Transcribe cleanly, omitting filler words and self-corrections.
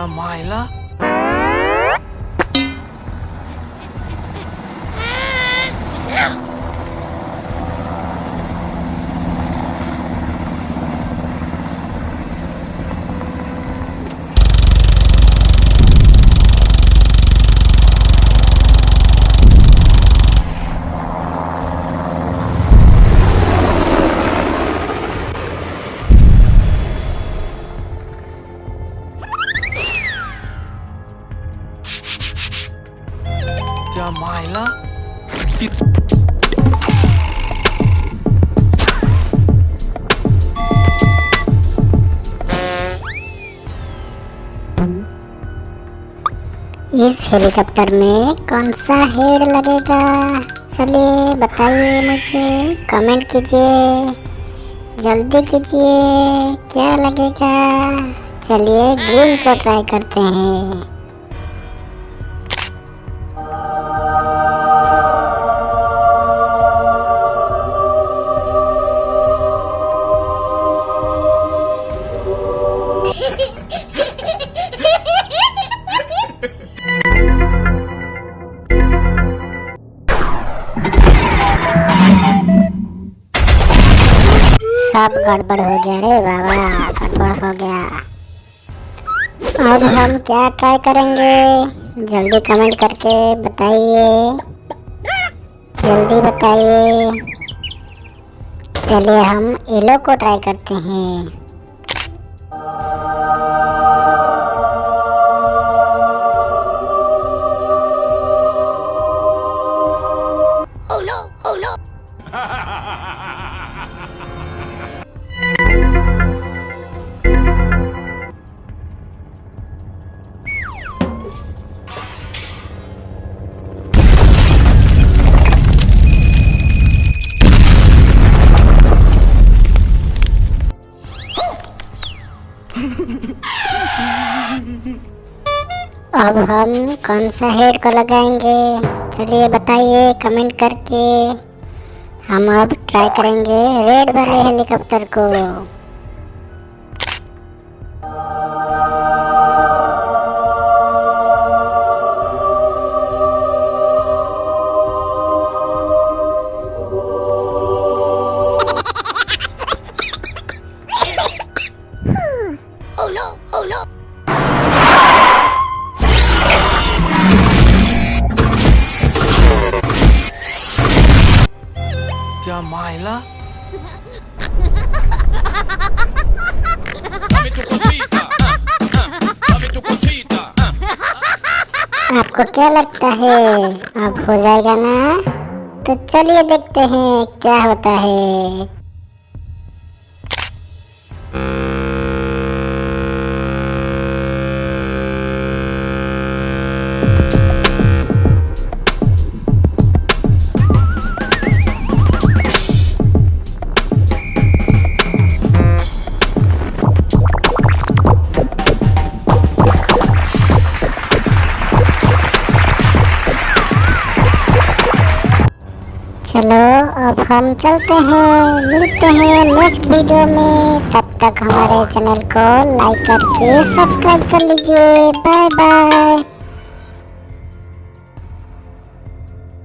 मायला क्या मायला इस हेलीकॉप्टर में कौन सा हेड लगेगा? चलिए बताइए मुझे, कमेंट कीजिए, जल्दी कीजिए, क्या लगेगा? चलिए ग्रीन को ट्राई करते हैं। सब गड़बड़ हो गया रे बाबा, गड़बड़ हो गया। अब हम क्या ट्राई करेंगे? जल्दी कमेंट करके बताइए, जल्दी बताइए। चलिए हम येलो को ट्राई करते हैं। Oh no, oh no. अब हम कौन सा हेड को लगाएंगे? चलिए बताइए कमेंट करके। हम अब ट्राई करेंगे रेड वाले हेलीकॉप्टर को। Oh no, oh no. क्या मायला आपको क्या लगता है अब हो जाएगा ना? तो चलिए देखते हैं क्या होता है। चलो अब हम चलते हैं, मिलते हैं नेक्स्ट वीडियो में। तब तक हमारे चैनल को लाइक करके सब्सक्राइब कर लीजिए। Bye bye.